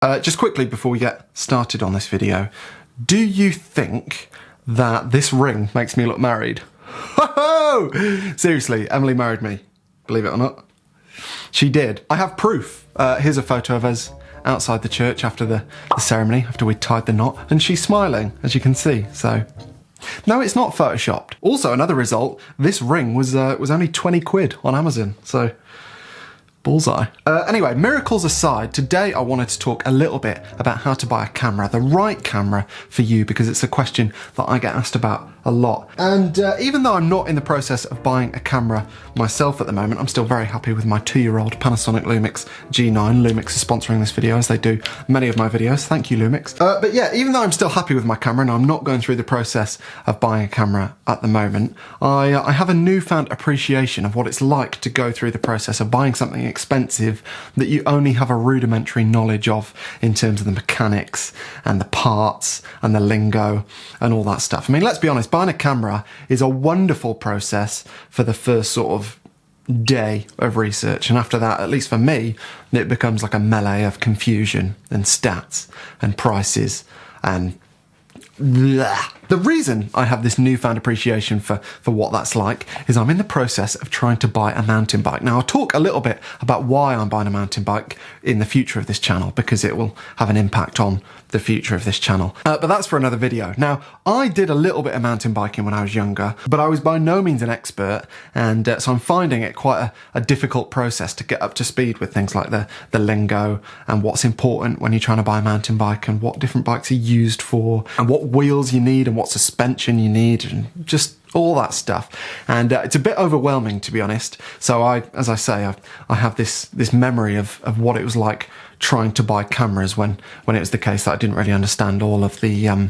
Just quickly before we get started on this video, do you think that this ring makes me look married? Ho-ho! Seriously, Emily married me, believe it or not. She did. I have proof. Here's a photo of us outside the church after the ceremony, after we tied the knot, and she's smiling, as you can see, so... No, it's not photoshopped. Also, another result, this ring was only 20 quid on Amazon, so... Bullseye. Anyway, miracles aside, today I wanted to talk a little bit about how to buy a camera, the right camera for you, because it's a question that I get asked about a lot. And even though I'm not in the process of buying a camera myself at the moment, I'm still very happy with my 2-year-old Panasonic Lumix G9. Lumix is sponsoring this video, as they do many of my videos. Thank you, Lumix. But yeah, even though I'm still happy with my camera and I'm not going through the process of buying a camera at the moment, I have a newfound appreciation of what it's like to go through the process of buying something expensive that you only have a rudimentary knowledge of in terms of the mechanics and the parts and the lingo and all that stuff. I mean, let's be honest, buying a camera is a wonderful process for the first sort of day of research, and after that, at least for me, it becomes like a melee of confusion and stats and prices and blah. The reason I have this newfound appreciation for what that's like is I'm in the process of trying to buy a mountain bike. Now, I'll talk a little bit about why I'm buying a mountain bike in the future of this channel, because it will have an impact on the future of this channel. But that's for another video. Now, I did a little bit of mountain biking when I was younger, but I was by no means an expert, and so I'm finding it quite a difficult process to get up to speed with things like the lingo and what's important when you're trying to buy a mountain bike and what different bikes are used for and what wheels you need and what suspension you need and just all that stuff. And it's a bit overwhelming, to be honest. So as I say, I have this memory of what it was like trying to buy cameras when it was the case that I didn't really understand all of the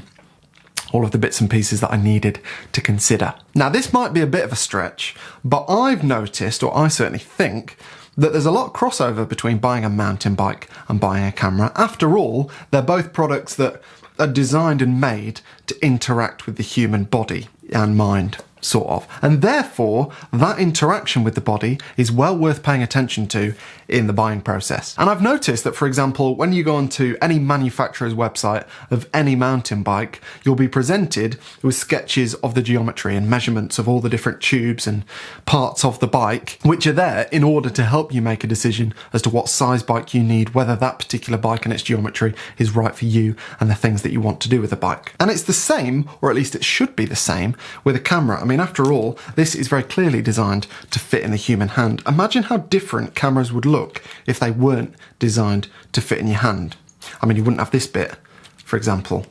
bits and pieces that I needed to consider. Now, this might be a bit of a stretch, but I've noticed, or I certainly think, that there's a lot of crossover between buying a mountain bike and buying a camera. After all, they're both products that are designed and made to interact with the human body and mind, sort of. And therefore, that interaction with the body is well worth paying attention to in the buying process. And I've noticed that, for example, when you go onto any manufacturer's website of any mountain bike, you'll be presented with sketches of the geometry and measurements of all the different tubes and parts of the bike, which are there in order to help you make a decision as to what size bike you need, whether that particular bike and its geometry is right for you and the things that you want to do with the bike. And it's the same, or at least it should be the same, with a camera. I mean, after all, this is very clearly designed to fit in the human hand. Imagine how different cameras would look if they weren't designed to fit in your hand. I mean, you wouldn't have this bit, for example.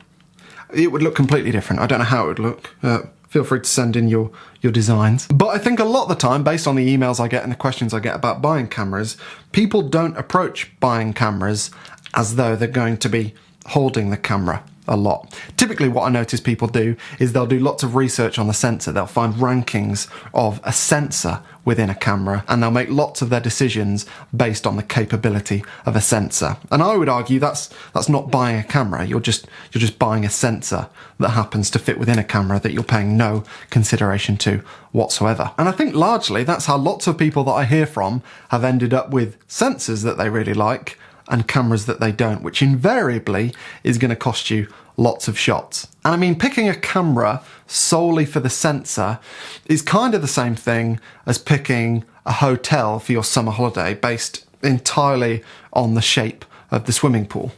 It would look completely different. I don't know how it would look. Feel free to send in your designs. But I think a lot of the time, based on the emails I get and the questions I get about buying cameras, people don't approach buying cameras as though they're going to be holding the camera a lot. Typically what I notice people do is they'll do lots of research on the sensor. They'll find rankings of a sensor within a camera, and they'll make lots of their decisions based on the capability of a sensor. And I would argue that's not buying a camera. You're just buying a sensor that happens to fit within a camera that you're paying no consideration to whatsoever. And I think largely that's how lots of people that I hear from have ended up with sensors that they really like and cameras that they don't, which invariably is going to cost you lots of shots. And I mean, picking a camera solely for the sensor is kind of the same thing as picking a hotel for your summer holiday based entirely on the shape of the swimming pool.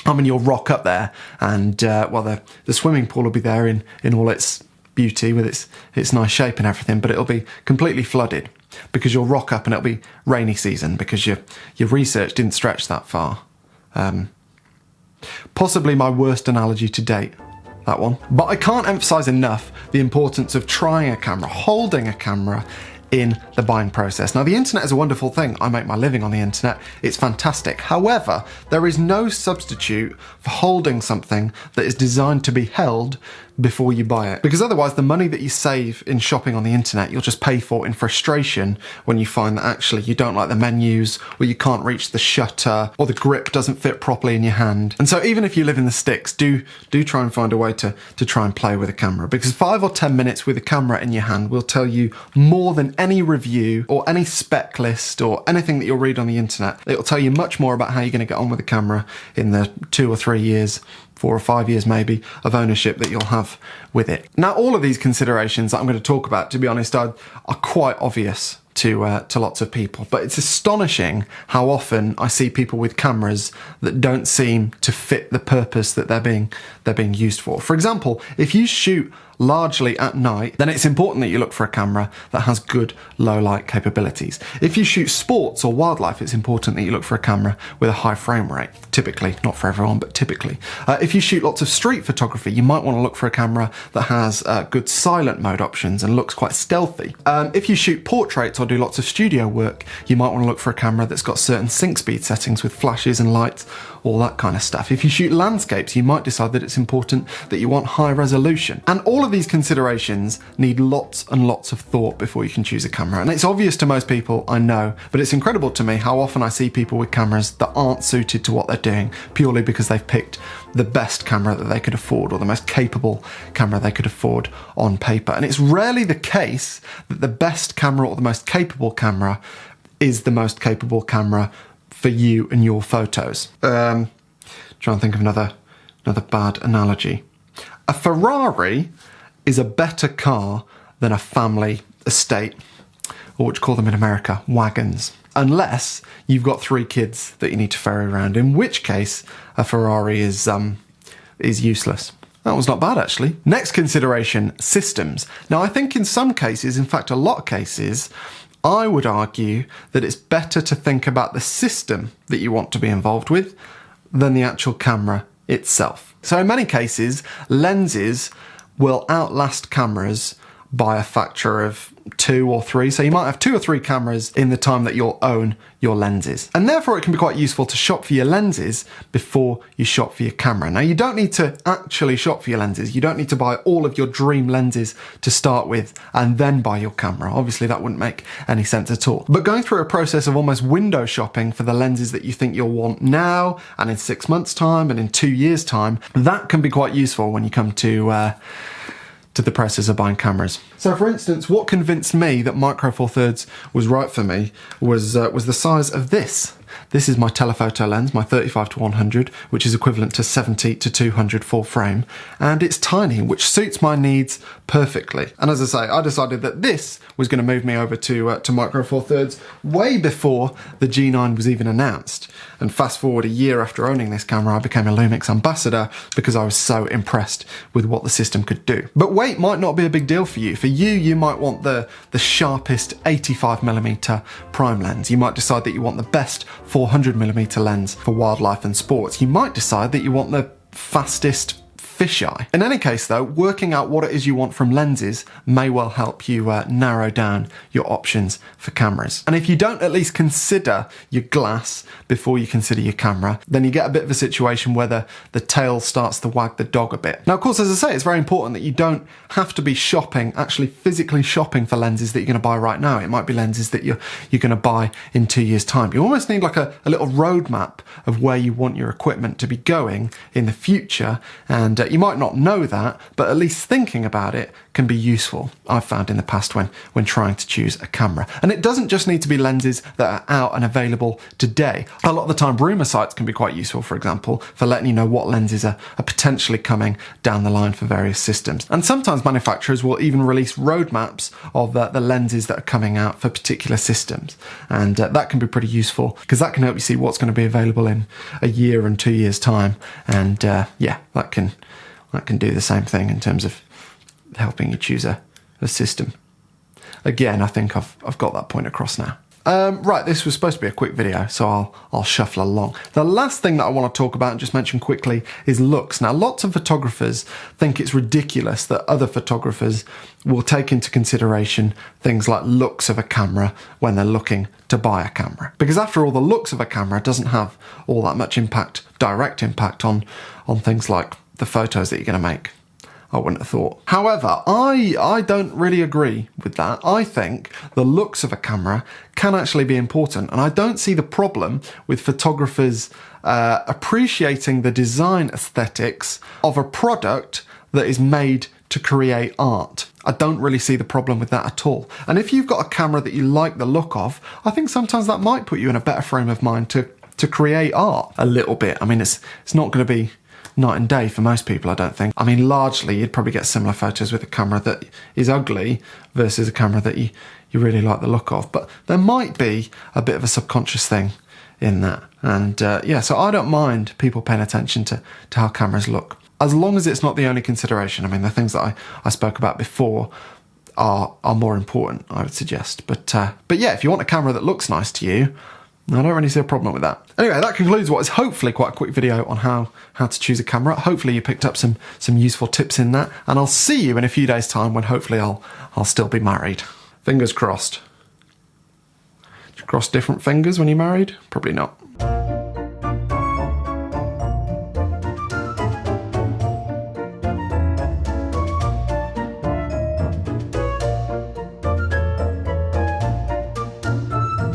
I mean, you'll rock up there and, the swimming pool will be there in all its beauty with its nice shape and everything, but it'll be completely flooded because you'll rock up and it'll be rainy season because your research didn't stretch that far. Possibly my worst analogy to date, that one. But I can't emphasize enough the importance of trying a camera, holding a camera in the buying process. Now, the internet is a wonderful thing. I make my living on the internet. It's fantastic. However, there is no substitute for holding something that is designed to be held before you buy it. Because otherwise the money that you save in shopping on the internet, you'll just pay for in frustration when you find that actually you don't like the menus, or you can't reach the shutter, or the grip doesn't fit properly in your hand. And so even if you live in the sticks, do try and find a way to try and play with a camera, because 5 or 10 minutes with a camera in your hand will tell you more than any review or any spec list or anything that you'll read on the internet. It'll tell you much more about how you're going to get on with the camera in the 2 or 3 years, 4 or 5 years maybe, of ownership that you'll have with it. Now, all of these considerations that I'm going to talk about, to be honest, are quite obvious to lots of people, but it's astonishing how often I see people with cameras that don't seem to fit the purpose that they're being used for. For example, if you shoot largely at night, then it's important that you look for a camera that has good low light capabilities. If you shoot sports or wildlife, it's important that you look for a camera with a high frame rate. Typically, not for everyone, but typically. If you shoot lots of street photography, you might want to look for a camera that has good silent mode options and looks quite stealthy. If you shoot portraits or do lots of studio work, you might want to look for a camera that's got certain sync speed settings with flashes and lights, all that kind of stuff. If you shoot landscapes, you might decide that it's important that you want high resolution. And all of these considerations need lots and lots of thought before you can choose a camera. And it's obvious to most people, I know, but it's incredible to me how often I see people with cameras that aren't suited to what they're doing purely because they've picked the best camera that they could afford or the most capable camera they could afford on paper. And it's rarely the case that the best camera or the most capable camera is the most capable camera for you and your photos. Trying to think of another bad analogy. A Ferrari is a better car than a family estate, or what you call them in America, wagons. Unless you've got 3 kids that you need to ferry around, in which case a Ferrari is useless. That was not bad, actually. Next consideration, systems. Now, I think in some cases, in fact, a lot of cases, I would argue that it's better to think about the system that you want to be involved with than the actual camera itself. So in many cases, lenses will outlast cameras by a factor of 2 or 3. So you might have 2 or 3 cameras in the time that you'll own your lenses. And therefore it can be quite useful to shop for your lenses before you shop for your camera. Now, you don't need to actually shop for your lenses. You don't need to buy all of your dream lenses to start with and then buy your camera. Obviously that wouldn't make any sense at all. But going through a process of almost window shopping for the lenses that you think you'll want now and in 6 months' time and in 2 years' time, that can be quite useful when you come to the process of buying cameras. So for instance, what convinced me that Micro Four Thirds was right for me was the size of this. This is my telephoto lens, my 35-100, which is equivalent to 70-200 full frame, and it's tiny, which suits my needs perfectly. And as I say, I decided that this was going to move me over to Micro Four Thirds way before the G9 was even announced. And fast forward a year after owning this camera, I became a Lumix ambassador because I was so impressed with what the system could do. But weight might not be a big deal for you. For you might want the sharpest 85mm prime lens. You might decide that you want the best 400mm lens for wildlife and sports. You might decide that you want the fastest fisheye. In any case though, working out what it is you want from lenses may well help you narrow down your options for cameras. And if you don't at least consider your glass before you consider your camera, then you get a bit of a situation where the tail starts to wag the dog a bit. Now, of course, as I say, it's very important that you don't have to be shopping, actually physically shopping for lenses that you're going to buy right now. It might be lenses that you're going to buy in 2 years' time. You almost need like a little roadmap of where you want your equipment to be going in the future, and you might not know that, but at least thinking about it can be useful, I've found in the past when trying to choose a camera. And it doesn't just need to be lenses that are out and available today. A lot of the time, rumour sites can be quite useful, for example, for letting you know what lenses are potentially coming down the line for various systems. And sometimes manufacturers will even release roadmaps of the lenses that are coming out for particular systems. And that can be pretty useful because that can help you see what's going to be available in a year and 2 years' time. And yeah, that can do the same thing in terms of helping you choose a system. Again, I think I've got that point across now. Right, this was supposed to be a quick video, so I'll shuffle along. The last thing that I want to talk about and just mention quickly is looks. Now, lots of photographers think it's ridiculous that other photographers will take into consideration things like looks of a camera when they're looking to buy a camera. Because after all, the looks of a camera doesn't have all that much impact, direct impact on things like the photos that you're going to make. I wouldn't have thought. However, I don't really agree with that. I think the looks of a camera can actually be important, and I don't see the problem with photographers appreciating the design aesthetics of a product that is made to create art. I don't really see the problem with that at all. And if you've got a camera that you like the look of, I think sometimes that might put you in a better frame of mind to create art a little bit. I mean, it's not going to be night and day for most people, I don't think. I mean, largely you'd probably get similar photos with a camera that is ugly versus a camera that you really like the look of. But there might be a bit of a subconscious thing in that. And yeah, so I don't mind people paying attention to how cameras look, as long as it's not the only consideration. I mean, the things that I spoke about before are more important, I would suggest. But yeah, if you want a camera that looks nice to you, I don't really see a problem with that. Anyway, that concludes what is hopefully quite a quick video on how to choose a camera. Hopefully you picked up some useful tips in that, and I'll see you in a few days' time when hopefully I'll still be married. Fingers crossed. Do you cross different fingers when you're married? Probably not.